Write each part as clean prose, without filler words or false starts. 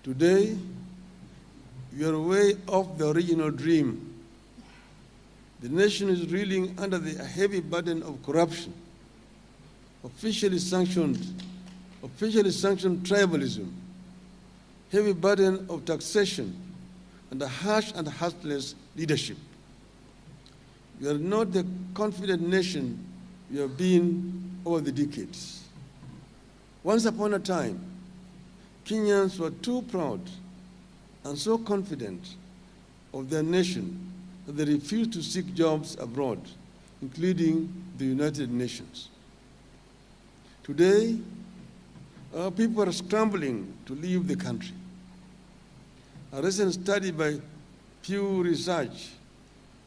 Today, we are way off the original dream. The nation is reeling under the heavy burden of corruption, officially sanctioned tribalism, heavy burden of taxation, and a harsh and heartless leadership. We are not the confident nation we have been over the decades. Once upon a time, Kenyans were too proud and so confident of their nation that they refused to seek jobs abroad, including the United Nations. Today, our people are scrambling to leave the country. A recent study by Pew Research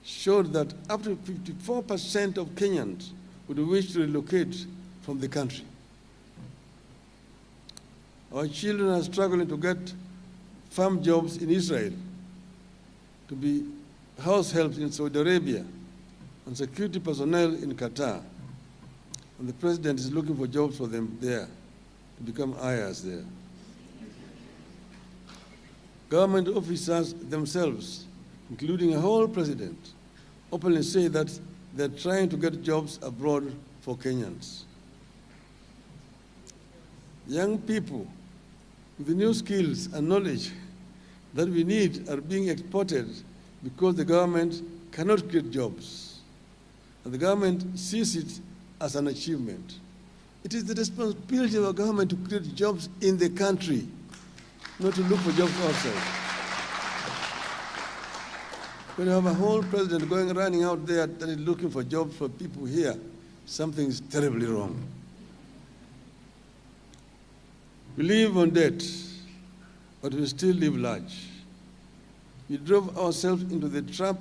showed that up to 54% of Kenyans would wish to relocate from the country. Our children are struggling to get farm jobs in Israel, to be house helps in Saudi Arabia, and security personnel in Qatar. And the president is looking for jobs for them there, to become ayahs there. Government officers themselves, including a whole president, openly say that they're trying to get jobs abroad for Kenyans. Young people with the new skills and knowledge that we need are being exported because the government cannot create jobs. And the government sees it as an achievement. It is the responsibility of our government to create jobs in the country, not to look for jobs outside. When you have a whole president running out there that is looking for jobs for people here, something is terribly wrong. We live on debt, but we still live large. We drove ourselves into the trap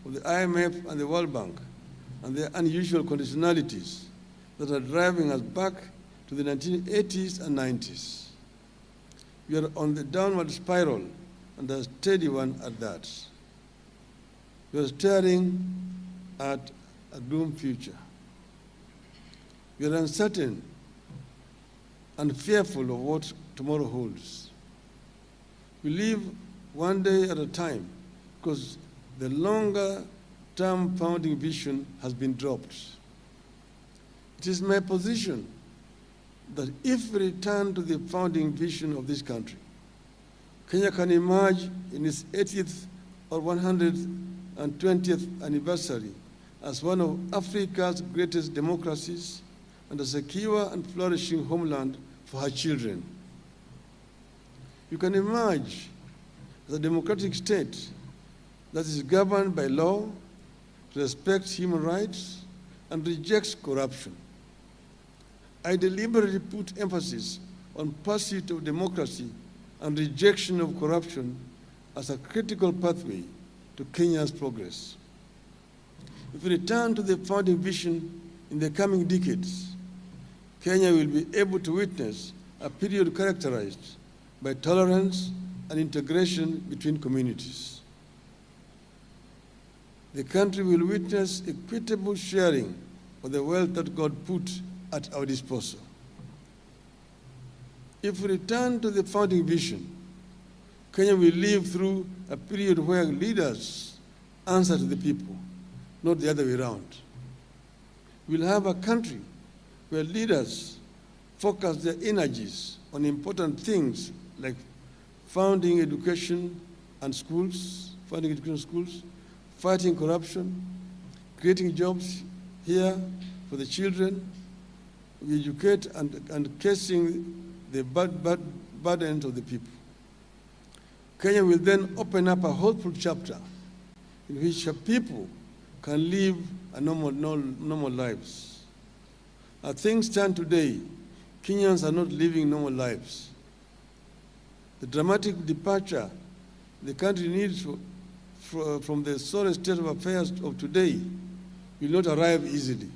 of the IMF and the World Bank and their unusual conditionalities that are driving us back to the 1980s and 90s. We are on the downward spiral, and a steady one at that. We are staring at a doomed future. We are uncertain and fearful of what tomorrow holds. We live one day at a time because the longer-term founding vision has been dropped. It is my position that if we return to the founding vision of this country, Kenya can emerge in its 80th or 120th anniversary as one of Africa's greatest democracies and a secure and flourishing homeland for her children. You can emerge as a democratic state that is governed by law, respects human rights, and rejects corruption. I deliberately put emphasis on pursuit of democracy and rejection of corruption as a critical pathway to Kenya's progress. If we return to the founding vision in the coming decades, Kenya will be able to witness a period characterized by tolerance and integration between communities. The country will witness equitable sharing of the wealth that God put at our disposal. If we return to the founding vision, Kenya will live through a period where leaders answer to the people, not the other way around. We'll have a country where leaders focus their energies on important things like funding education schools, fighting corruption, creating jobs here for the children. We educate and casing the burdens of the people. Kenya will then open up a hopeful chapter in which people can live a normal lives. As things stand today, Kenyans are not living normal lives. The dramatic departure the country needs from the sorry state of affairs of today will not arrive easily.